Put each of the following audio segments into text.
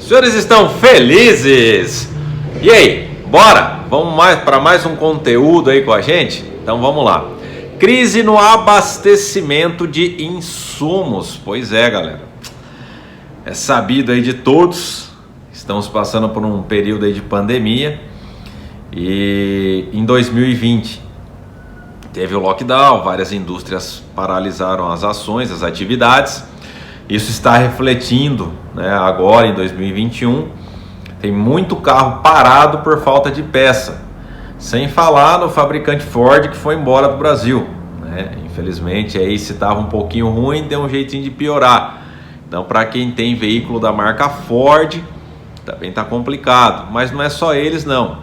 Os senhores estão felizes? E aí, bora? Vamos para mais um conteúdo aí com a gente? Então vamos lá. Crise no abastecimento de insumos. Pois é, galera. É sabido aí de todos. Estamos passando por um período aí de pandemia. E em 2020 teve o lockdown, várias indústrias paralisaram as ações, as atividades. Isso está refletindo, né, agora em 2021. Tem muito carro parado por falta de peça. Sem falar no fabricante Ford que foi embora do Brasil, né? Infelizmente aí, se estava um pouquinho ruim, deu um jeitinho de piorar. Então, para quem tem veículo da marca Ford, também está complicado. Mas não é só eles não.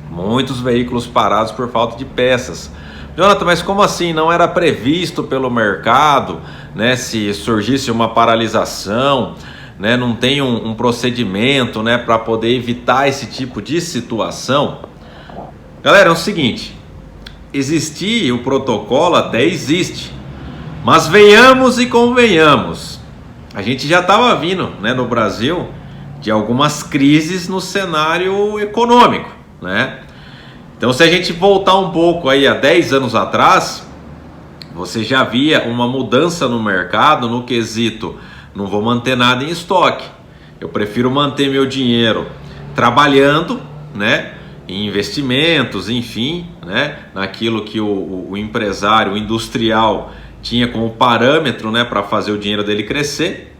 Muitos veículos parados por falta de peças. Jonathan, mas como assim? Não era previsto pelo mercado, né? Se surgisse uma paralisação, né? Não tem um procedimento, né, para poder evitar esse tipo de situação? Galera, é o seguinte, existir o protocolo até existe, mas venhamos e convenhamos, a gente já estava vindo, né, no Brasil de algumas crises no cenário econômico, né? Então, se a gente voltar um pouco aí a 10 anos atrás, você já via uma mudança no mercado no quesito, não vou manter nada em estoque, eu prefiro manter meu dinheiro trabalhando, né, em investimentos, enfim, né, naquilo que o empresário, o industrial tinha como parâmetro, né, para fazer o dinheiro dele crescer,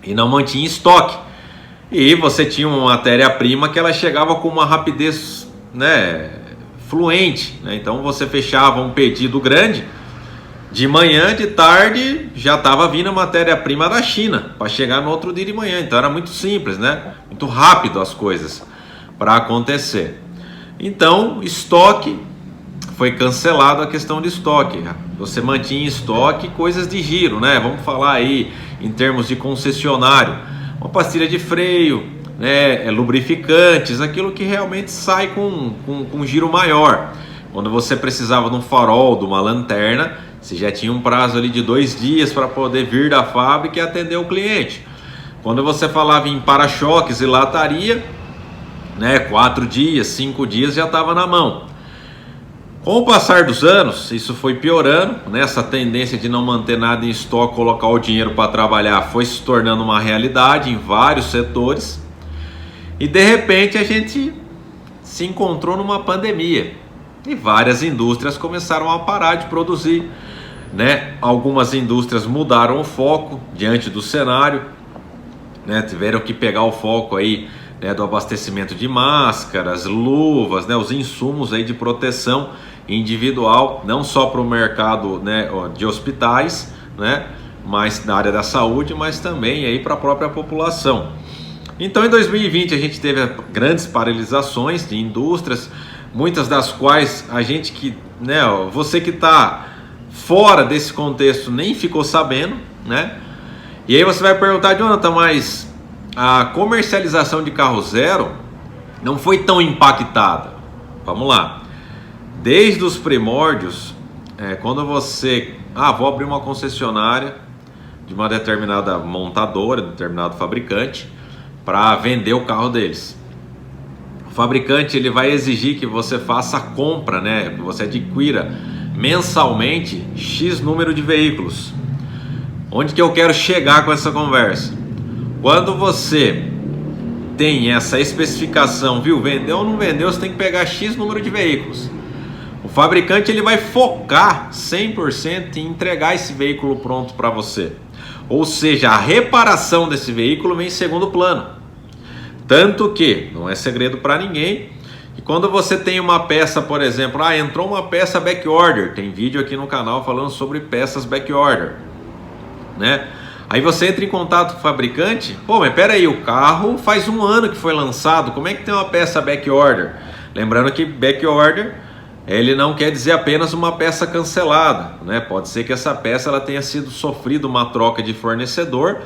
e não mantinha em estoque. E você tinha uma matéria-prima que ela chegava com uma rapidez, né, fluente, né? Então você fechava um pedido grande, de manhã, de tarde já estava vindo a matéria-prima da China para chegar no outro dia de manhã. Então era muito simples, né? Muito rápido as coisas para acontecer. Então, estoque, foi cancelado a questão de estoque. Você mantinha em estoque coisas de giro, né? Vamos falar aí em termos de concessionário, uma pastilha de freio, né? Lubrificantes, aquilo que realmente sai com giro maior. Quando você precisava de um farol, de uma lanterna, você já tinha um prazo ali de 2 dias para poder vir da fábrica e atender o cliente. Quando você falava em para-choques e lataria, né, 4 dias, 5 dias já estava na mão. Com o passar dos anos, isso foi piorando, né? Essa tendência de não manter nada em estoque, colocar o dinheiro para trabalhar, foi se tornando uma realidade em vários setores. E de repente a gente se encontrou numa pandemia e várias indústrias começaram a parar de produzir, né? Algumas indústrias mudaram o foco diante do cenário, né? Tiveram que pegar o foco aí, né, do abastecimento de máscaras, luvas, né, os insumos aí de proteção individual, não só para o mercado, né, de hospitais, né, mas na área da saúde, mas também aí para a própria população. Então, em 2020 a gente teve grandes paralisações de indústrias, muitas das quais a gente que, né, você que está fora desse contexto nem ficou sabendo, né? E aí você vai perguntar, Jonathan, mas a comercialização de carro zero não foi tão impactada. Vamos lá. Desde os primórdios, quando você... vou abrir uma concessionária de uma determinada montadora, determinado fabricante, para vender o carro deles. O fabricante ele vai exigir que você faça a compra, né? Que você adquira mensalmente X número de veículos. Onde que eu quero chegar com essa conversa? Quando você tem essa especificação, viu? Vendeu ou não vendeu, você tem que pegar X número de veículos. O fabricante ele vai focar 100% em entregar esse veículo pronto para você. Ou seja, a reparação desse veículo vem em segundo plano. Tanto que, não é segredo para ninguém, que quando você tem uma peça, por exemplo, entrou uma peça back order, tem vídeo aqui no canal falando sobre peças back order, né? Aí você entra em contato com o fabricante, mas peraí, o carro faz 1 ano que foi lançado, como é que tem uma peça back order? Lembrando que back order, ele não quer dizer apenas uma peça cancelada, né? Pode ser que essa peça ela tenha sido sofrido uma troca de fornecedor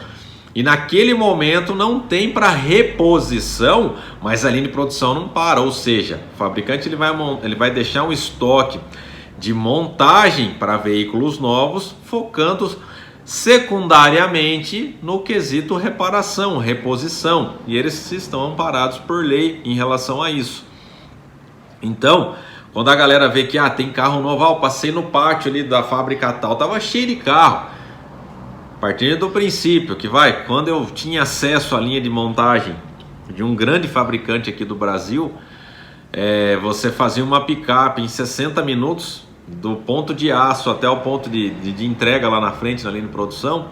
e naquele momento não tem para reposição, mas a linha de produção não para, ou seja, o fabricante ele vai deixar um estoque de montagem para veículos novos, focando secundariamente no quesito reparação, reposição, e eles estão amparados por lei em relação a isso. Então, quando a galera vê que tem carro novo, passei no pátio ali da fábrica tal, tava cheio de carro. A partir do princípio que quando eu tinha acesso à linha de montagem de um grande fabricante aqui do Brasil, você fazia uma picape em 60 minutos, do ponto de aço até o ponto de entrega lá na frente, na linha de produção.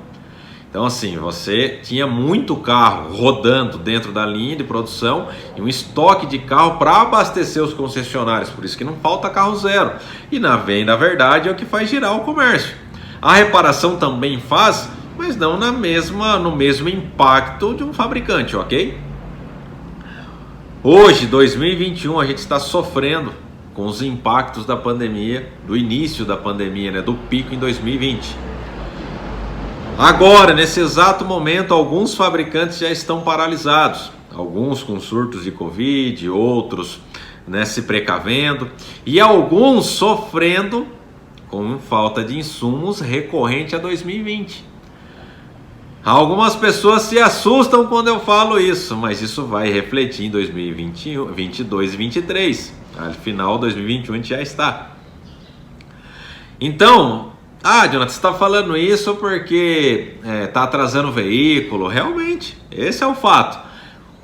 Então assim, você tinha muito carro rodando dentro da linha de produção e um estoque de carro para abastecer os concessionários, por isso que não falta carro zero. E na verdade é o que faz girar o comércio. A reparação também faz, mas não no mesmo impacto de um fabricante, ok? Hoje, 2021, a gente está sofrendo com os impactos da pandemia, do início da pandemia, né, do pico em 2020. Agora, nesse exato momento, alguns fabricantes já estão paralisados, alguns com surtos de Covid, outros, né, se precavendo, e alguns sofrendo com falta de insumos recorrente a 2020. Algumas pessoas se assustam quando eu falo isso, mas isso vai refletir em 2021, 2022 e 2023. Afinal, 2021 a gente já está. Então, Jonathan, você está falando isso porque está atrasando o veículo. Realmente, esse é o fato.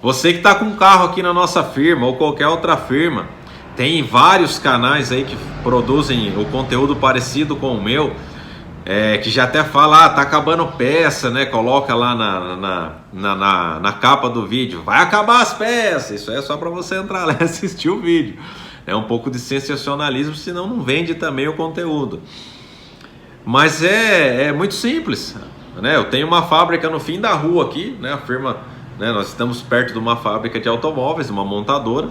Você que está com um carro aqui na nossa firma ou qualquer outra firma, tem vários canais aí que produzem o conteúdo parecido com o meu, que já até fala, tá acabando peça, né? Coloca lá na capa do vídeo, vai acabar as peças. Isso é só para você entrar lá e assistir o vídeo. É um pouco de sensacionalismo, senão não vende também o conteúdo. Mas é muito simples, né? Eu tenho uma fábrica no fim da rua aqui, né? A firma, né? Nós estamos perto de uma fábrica de automóveis, uma montadora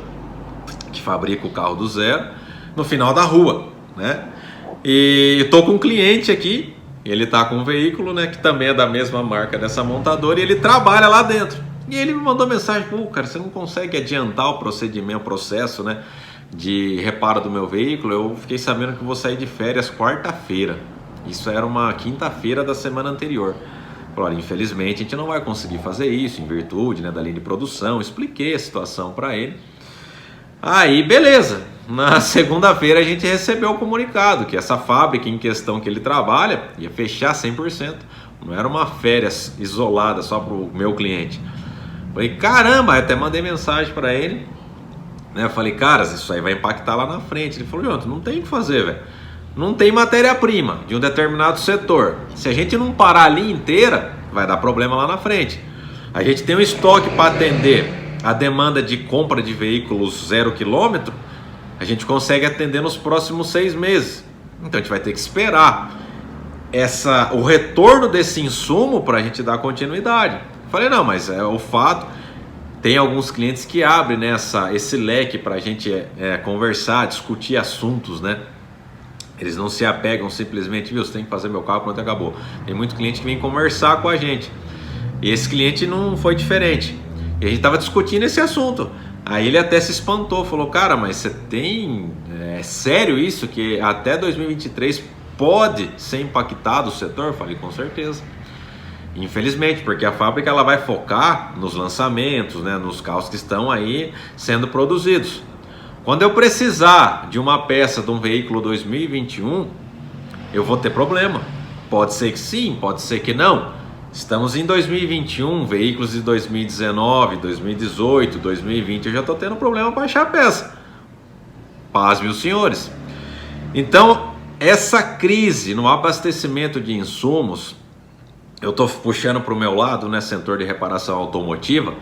que fabrica o carro do zero, no final da rua, né? E estou com um cliente aqui, ele está com um veículo, né, que também é da mesma marca dessa montadora, e ele trabalha lá dentro. E ele me mandou mensagem, cara, você não consegue adiantar o procedimento, o processo, né, de reparo do meu veículo? Eu fiquei sabendo que vou sair de férias quarta-feira. Isso era uma quinta-feira da semana anterior. Falei, infelizmente a gente não vai conseguir fazer isso em virtude, né, da linha de produção. Expliquei a situação para ele. Aí, beleza. Na segunda-feira a gente recebeu o comunicado que essa fábrica em questão que ele trabalha ia fechar 100%. Não era uma férias isolada só para o meu cliente. Falei, caramba, até mandei mensagem para ele, né? Eu falei, cara, isso aí vai impactar lá na frente. Ele falou, Jonathan, não tem o que fazer, velho. Não tem matéria-prima de um determinado setor. Se a gente não parar a linha inteira, vai dar problema lá na frente. A gente tem um estoque para atender a demanda de compra de veículos 0 km, a gente consegue atender nos próximos 6 meses. Então a gente vai ter que esperar o retorno desse insumo para a gente dar continuidade. Falei, não, mas é o fato. Tem alguns clientes que abrem, né, esse leque para a gente conversar, discutir assuntos, né? Eles não se apegam simplesmente, viu, você tem que fazer meu carro, pronto, acabou. Tem muito cliente que vem conversar com a gente. E esse cliente não foi diferente. E a gente estava discutindo esse assunto. Aí ele até se espantou, falou, cara, mas você tem... É sério isso? Que até 2023 pode ser impactado o setor? Eu falei, com certeza. Infelizmente, porque a fábrica ela vai focar nos lançamentos, né, nos carros que estão aí sendo produzidos. Quando eu precisar de uma peça de um veículo 2021, eu vou ter problema. Pode ser que sim, pode ser que não. Estamos em 2021, veículos de 2019, 2018, 2020, eu já estou tendo problema para achar a peça. Paz, meus senhores. Então, essa crise no abastecimento de insumos, eu estou puxando para o meu lado, né, setor de reparação automotiva,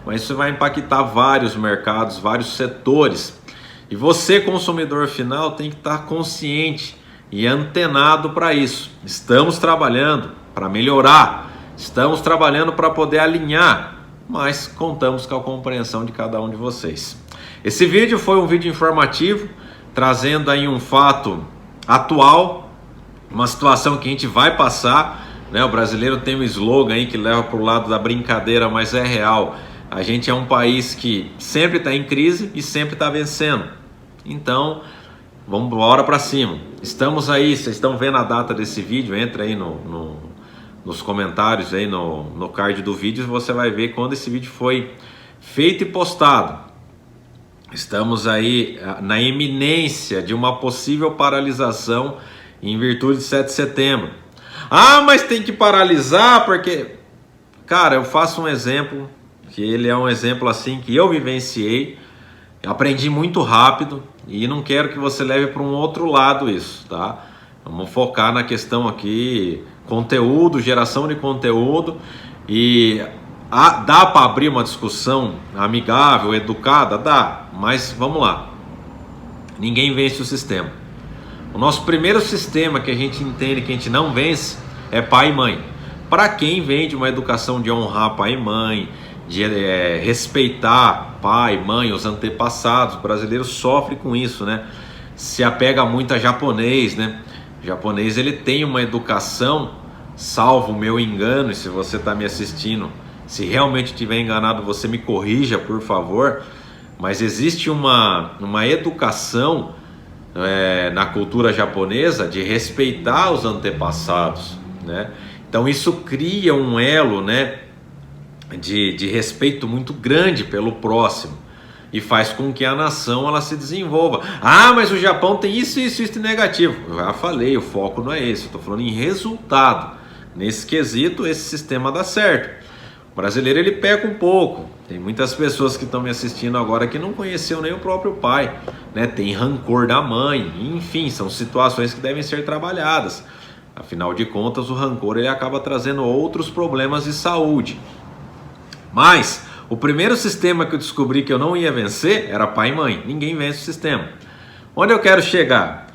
mas isso vai impactar vários mercados, vários setores. E você, consumidor final, tem que estar consciente e antenado para isso. Estamos trabalhando para melhorar, estamos trabalhando para poder alinhar, mas contamos com a compreensão de cada um de vocês. Esse vídeo foi um vídeo informativo, trazendo aí um fato atual, uma situação que a gente vai passar, né? O brasileiro tem um slogan aí que leva para o lado da brincadeira, mas é real. A gente é um país que sempre está em crise e sempre está vencendo. Então, vamos embora para cima. Estamos aí, vocês estão vendo a data desse vídeo, entra aí nos comentários aí no card do vídeo, você vai ver quando esse vídeo foi feito e postado. Estamos aí na iminência de uma possível paralisação em virtude de 7 de setembro. Ah, mas tem que paralisar porque... Cara, eu faço um exemplo, que ele é um exemplo assim que eu vivenciei, aprendi muito rápido e não quero que você leve para um outro lado isso, tá? Vamos focar na questão aqui, conteúdo, geração de conteúdo e dá para abrir uma discussão amigável, educada? Dá, mas vamos lá. Ninguém vence o sistema. O nosso primeiro sistema que a gente entende que a gente não vence é pai e mãe. Para quem vem de uma educação de honrar pai e mãe, de respeitar pai, mãe, os antepassados, o brasileiro sofre com isso, né? Se apega muito a japonês, né? O japonês ele tem uma educação, salvo o meu engano, e se você está me assistindo, se realmente estiver enganado, você me corrija, por favor, mas existe uma educação na cultura japonesa de respeitar os antepassados, né? Então isso cria um elo, né, de respeito muito grande pelo próximo e faz com que a nação ela se desenvolva. Ah, mas o Japão tem isso de negativo. Eu já falei, o foco não é esse, eu estou falando em resultado. Nesse quesito, esse sistema dá certo. O brasileiro ele peca um pouco. Tem muitas pessoas que estão me assistindo agora que não conheceu nem o próprio pai, né? Tem rancor da mãe, enfim, são situações que devem ser trabalhadas. Afinal de contas, o rancor ele acaba trazendo outros problemas de saúde. Mas o primeiro sistema que eu descobri que eu não ia vencer era pai e mãe. Ninguém vence o sistema. Onde eu quero chegar?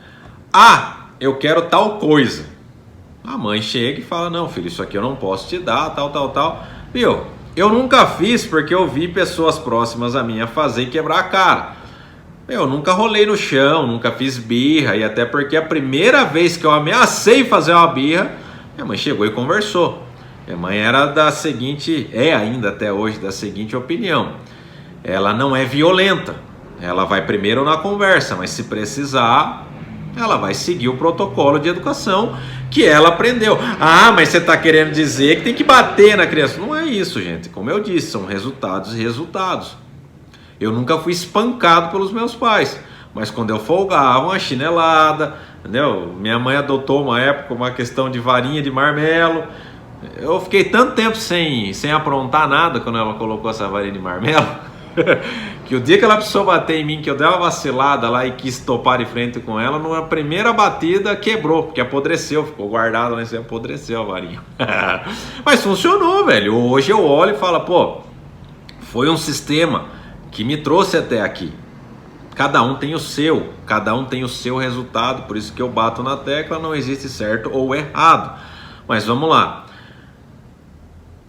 Ah, eu quero tal coisa. A mãe chega e fala, não filho, isso aqui eu não posso te dar, tal. Viu? Eu nunca fiz porque eu vi pessoas próximas a mim fazer e quebrar a cara. Eu nunca rolei no chão, nunca fiz birra, e até porque a primeira vez que eu ameacei fazer uma birra, minha mãe chegou e conversou. Minha mãe era da seguinte, ainda até hoje, da seguinte opinião: ela não é violenta, ela vai primeiro na conversa, mas se precisar, ela vai seguir o protocolo de educação que ela aprendeu. Ah, mas você está querendo dizer que tem que bater na criança? Não é isso, gente. Como eu disse, são resultados e resultados. Eu nunca fui espancado pelos meus pais, mas quando eu folgava, uma chinelada, entendeu? Minha mãe adotou uma época uma questão de varinha de marmelo. Eu fiquei tanto tempo sem aprontar nada quando ela colocou essa varinha de marmelo, que o dia que ela precisou bater em mim, que eu dei uma vacilada lá e quis topar de frente com ela, na primeira batida quebrou, porque apodreceu, ficou guardado lá e apodreceu a varinha. Mas funcionou, velho. Hoje eu olho e falo, pô, foi um sistema que me trouxe até aqui. Cada um tem o seu, cada um tem o seu resultado, por isso que eu bato na tecla, não existe certo ou errado. Mas vamos lá.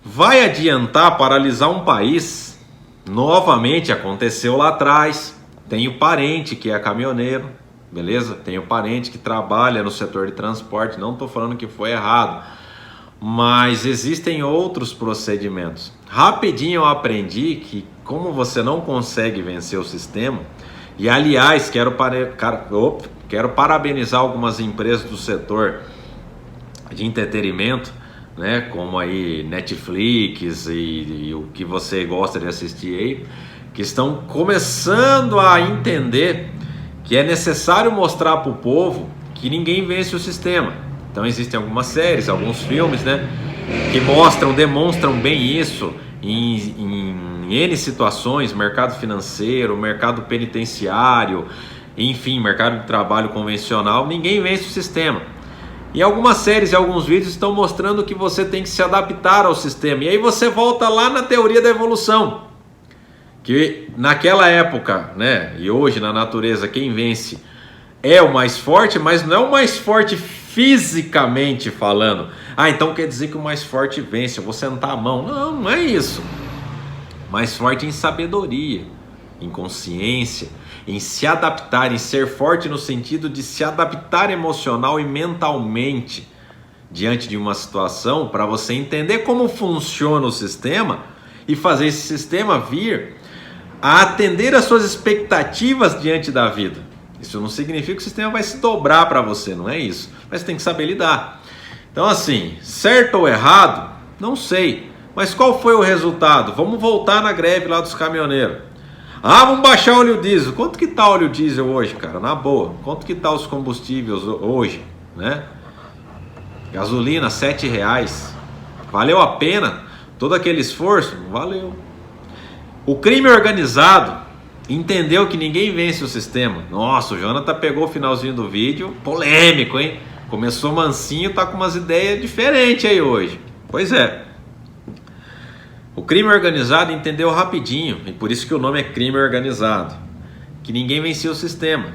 Vai adiantar paralisar um país? Novamente aconteceu lá atrás. Tenho parente que é caminhoneiro, beleza? Tenho parente que trabalha no setor de transporte, não estou falando que foi errado, mas existem outros procedimentos. Rapidinho eu aprendi que como você não consegue vencer o sistema, e aliás, quero parabenizar algumas empresas do setor de entretenimento, né, como aí Netflix e o que você gosta de assistir aí, que estão começando a entender que é necessário mostrar para o povo que ninguém vence o sistema. Então existem algumas séries, alguns filmes, né, que demonstram bem isso em N situações, mercado financeiro, mercado penitenciário, enfim, mercado de trabalho convencional. Ninguém vence o sistema. E algumas séries e alguns vídeos estão mostrando que você tem que se adaptar ao sistema. E aí você volta lá na teoria da evolução, que naquela época, né, e hoje na natureza, quem vence é o mais forte, mas não é o mais forte fisicamente falando. Ah, então quer dizer que o mais forte vence, eu vou sentar a mão. Não, não é isso. Mais forte em sabedoria, em consciência, em se adaptar, em ser forte no sentido de se adaptar emocional e mentalmente diante de uma situação, para você entender como funciona o sistema e fazer esse sistema vir a atender às suas expectativas diante da vida. Isso não significa que o sistema vai se dobrar para você, não é isso. Mas você tem que saber lidar. Então assim, certo ou errado, não sei. Mas qual foi o resultado? Vamos voltar na greve lá dos caminhoneiros. Ah, vamos baixar o óleo diesel. Quanto que tá o óleo diesel hoje, cara? Na boa. Quanto que tá os combustíveis hoje, né? Gasolina, R$7. Valeu a pena todo aquele esforço? Não valeu. O crime organizado entendeu que ninguém vence o sistema. Nossa, o Jonathan pegou o finalzinho do vídeo, polêmico, hein? Começou mansinho, tá com umas ideias diferentes aí hoje. Pois é. O crime organizado entendeu rapidinho, e por isso que o nome é crime organizado, que ninguém vencia o sistema.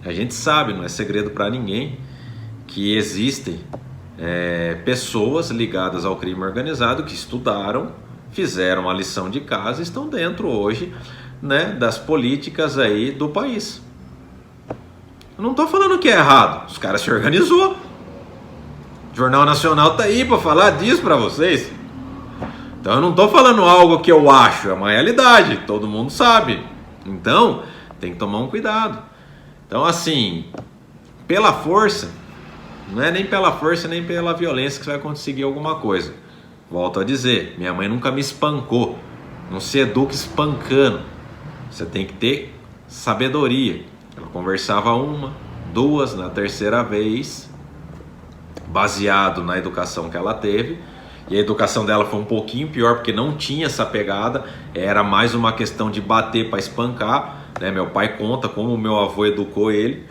A gente sabe, não é segredo para ninguém, que existem pessoas ligadas ao crime organizado que estudaram, fizeram a lição de casa e estão dentro hoje, né, das políticas aí do país. Eu não estou falando que é errado, os caras se organizou. O Jornal Nacional tá aí para falar disso para vocês. Então eu não estou falando algo que eu acho, é uma realidade, todo mundo sabe. Então tem que tomar um cuidado. Então assim, pela força, não é nem pela força nem pela violência que você vai conseguir alguma coisa. Volto a dizer, minha mãe nunca me espancou. Não se educa espancando. Você tem que ter sabedoria. Ela conversava uma, duas, na terceira vez, baseado na educação que ela teve. E a educação dela foi um pouquinho pior, porque não tinha essa pegada, era mais uma questão de bater para espancar, né? Meu pai conta como o meu avô educou ele,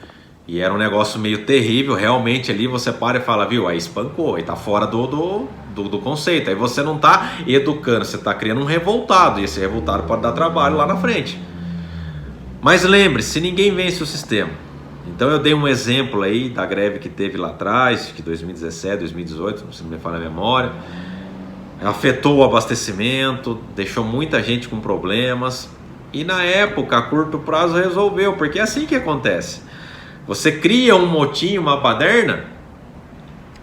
e era um negócio meio terrível, realmente ali você para e fala, viu, aí espancou, aí tá fora do conceito, aí você não tá educando, você tá criando um revoltado, e esse revoltado pode dar trabalho lá na frente. Mas lembre-se, ninguém vence o sistema. Então eu dei um exemplo aí da greve que teve lá atrás, que 2017, 2018, se não me falha a memória, afetou o abastecimento, deixou muita gente com problemas, e na época, a curto prazo, resolveu, porque é assim que acontece. Você cria um motim, uma baderna,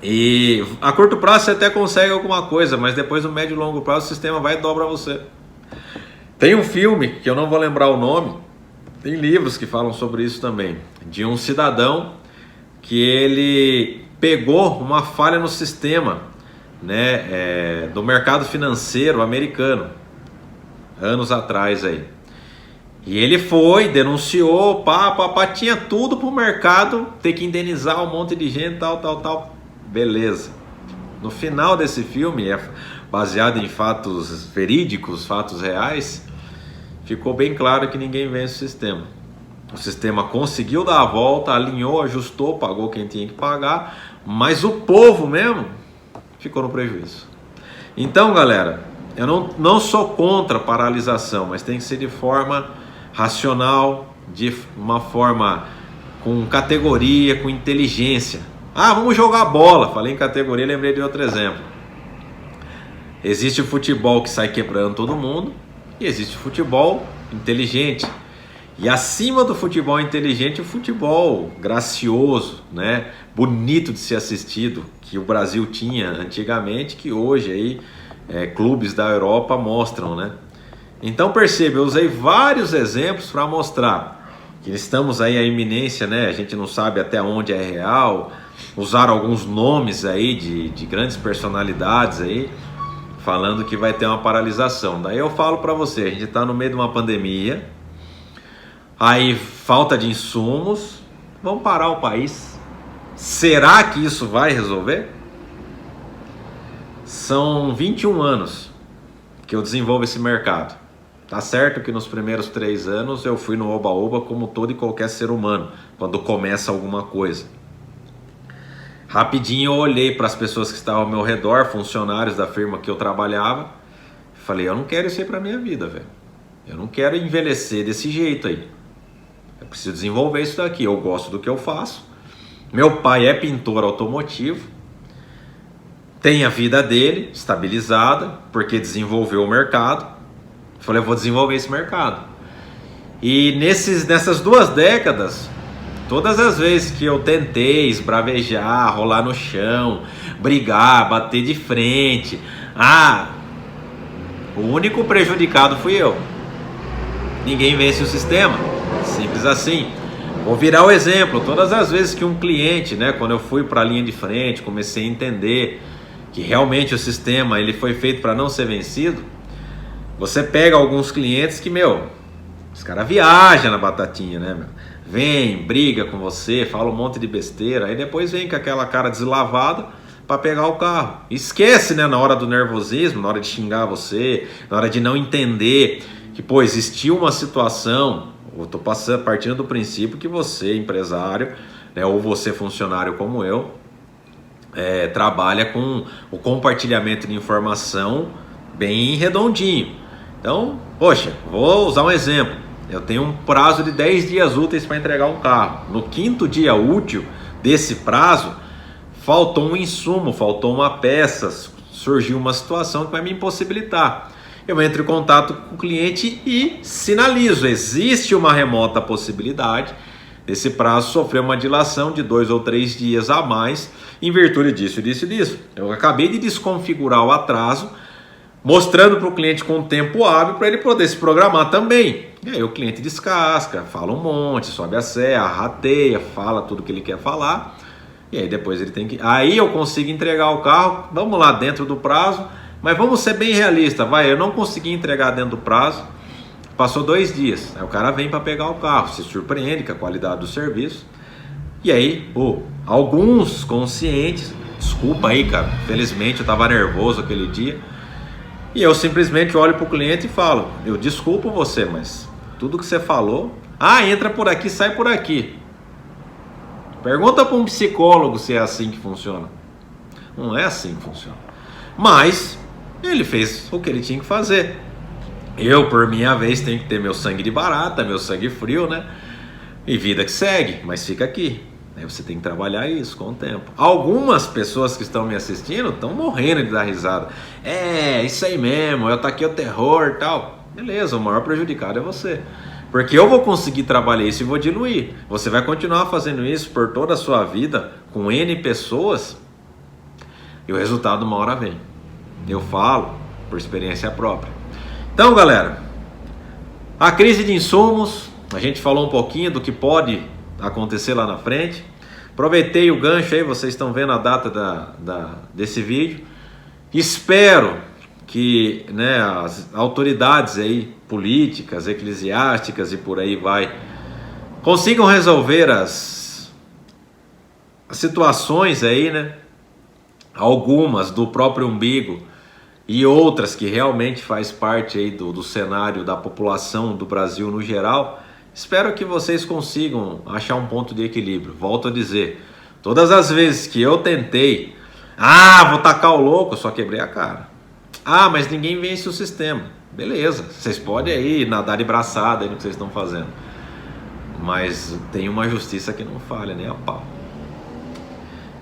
e a curto prazo você até consegue alguma coisa, mas depois no médio e longo prazo o sistema vai e dobra você. Tem um filme, que eu não vou lembrar o nome, tem livros que falam sobre isso também, de um cidadão que ele pegou uma falha no sistema, né, do mercado financeiro americano, anos atrás aí. E ele foi, denunciou, tinha tudo para o mercado ter que indenizar um monte de gente, tal, beleza. No final desse filme, baseado em fatos verídicos, fatos reais, ficou bem claro que ninguém vence o sistema. O sistema conseguiu dar a volta, alinhou, ajustou, pagou quem tinha que pagar, mas o povo mesmo ficou no prejuízo. Então, galera, eu não sou contra a paralisação, mas tem que ser de forma racional, de uma forma com categoria, com inteligência. Ah, vamos jogar bola. Falei em categoria, lembrei de outro exemplo. Existe o futebol que sai quebrando todo mundo, e existe o futebol inteligente. E acima do futebol inteligente, o futebol gracioso, né? Bonito de ser assistido, que o Brasil tinha antigamente, que hoje aí clubes da Europa mostram, né? Então perceba, eu usei vários exemplos para mostrar que estamos aí à iminência, né? A gente não sabe até onde é real. Usaram alguns nomes aí de grandes personalidades aí, falando que vai ter uma paralisação. Daí eu falo para você, a gente está no meio de uma pandemia, aí falta de insumos, vamos parar o país. Será que isso vai resolver? São 21 anos que eu desenvolvo esse mercado. Tá certo que nos primeiros 3 anos eu fui no oba-oba como todo e qualquer ser humano, quando começa alguma coisa. Rapidinho eu olhei para as pessoas que estavam ao meu redor, funcionários da firma que eu trabalhava, e falei, eu não quero isso aí para minha vida, velho. Eu não quero envelhecer desse jeito aí. Eu preciso desenvolver isso daqui, eu gosto do que eu faço. Meu pai é pintor automotivo, tem a vida dele estabilizada, porque desenvolveu o mercado. Eu falei, eu vou desenvolver esse mercado. E nessas 2 décadas, todas as vezes que eu tentei esbravejar, rolar no chão, brigar, bater de frente, o único prejudicado fui eu. Ninguém vence o sistema, simples assim. Vou virar o exemplo. Todas as vezes que um cliente, né, quando eu fui para a linha de frente, comecei a entender que realmente o sistema ele foi feito para não ser vencido, você pega alguns clientes que, os caras viajam na batatinha, né, Vem, briga com você, fala um monte de besteira, aí depois vem com aquela cara deslavada para pegar o carro. Esquece, né, na hora do nervosismo, na hora de xingar você, na hora de não entender que, pô, existiu uma situação. Eu tô partindo do princípio que você, empresário, né, ou você, funcionário como eu, trabalha com o compartilhamento de informação bem redondinho. Então, poxa, vou usar um exemplo. Eu tenho um prazo de 10 dias úteis para entregar um carro. No 5º dia útil desse prazo, faltou um insumo, faltou uma peça, surgiu uma situação que vai me impossibilitar. Eu entro em contato com o cliente e sinalizo, existe uma remota possibilidade desse prazo sofrer uma dilação de 2 ou 3 dias a mais em virtude disso, disso e disso. Eu acabei de desconfigurar o atraso, mostrando para o cliente com tempo hábil para ele poder se programar também. E aí o cliente descasca, fala um monte, sobe a serra, rateia, fala tudo que ele quer falar. E aí depois ele tem que... Aí eu consigo entregar o carro, vamos lá, dentro do prazo, mas vamos ser bem realistas, eu não consegui entregar dentro do prazo, passou 2 dias, aí o cara vem para pegar o carro, se surpreende com a qualidade do serviço, e aí, alguns conscientes, desculpa aí, cara, felizmente eu tava nervoso aquele dia, e eu simplesmente olho pro cliente e falo, eu desculpo você, mas tudo que você falou, entra por aqui, sai por aqui. Pergunta para um psicólogo se é assim que funciona. Não é assim que funciona. Mas ele fez o que ele tinha que fazer. Eu, por minha vez, tenho que ter meu sangue de barata, meu sangue frio, né? E vida que segue, mas fica aqui. Aí você tem que trabalhar isso com o tempo. Algumas pessoas que estão me assistindo estão morrendo de dar risada. Isso aí mesmo, eu tá aqui o terror e tal. Beleza, o maior prejudicado é você. Porque eu vou conseguir trabalhar isso e vou diluir. Você vai continuar fazendo isso por toda a sua vida, com N pessoas, e o resultado uma hora vem. Eu falo por experiência própria. Então, galera, a crise de insumos, a gente falou um pouquinho do que pode acontecer lá na frente. Aproveitei o gancho aí, vocês estão vendo a data desse vídeo. Espero que, né, as autoridades aí, políticas, eclesiásticas e por aí vai, consigam resolver as situações aí, né? Algumas do próprio umbigo e outras que realmente faz parte aí do cenário da população do Brasil no geral. Espero que vocês consigam achar um ponto de equilíbrio. Volto a dizer, todas as vezes que eu tentei, vou tacar o louco, eu só quebrei a cara. Mas ninguém vence o sistema. Beleza, vocês podem aí nadar de braçada aí no que vocês estão fazendo. Mas tem uma justiça que não falha, nem a pau.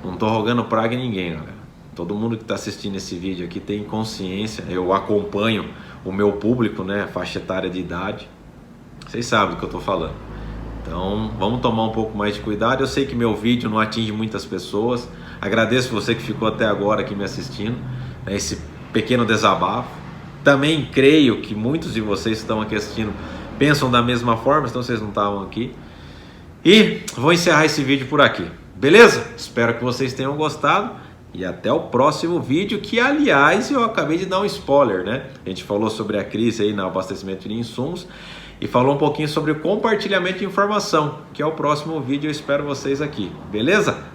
Não tô rogando praga em ninguém, galera. Todo mundo que está assistindo esse vídeo aqui tem consciência. Eu acompanho o meu público, né, faixa etária de idade. Vocês sabem do que eu tô falando. Então, vamos tomar um pouco mais de cuidado. Eu sei que meu vídeo não atinge muitas pessoas. Agradeço você que ficou até agora aqui me assistindo, né, esse pequeno desabafo. Também creio que muitos de vocês que estão aqui assistindo pensam da mesma forma, então vocês não estavam aqui. E vou encerrar esse vídeo por aqui, beleza? Espero que vocês tenham gostado e até o próximo vídeo, que aliás eu acabei de dar um spoiler, né? A gente falou sobre a crise aí no abastecimento de insumos e falou um pouquinho sobre o compartilhamento de informação, que é o próximo vídeo. Eu espero vocês aqui, beleza?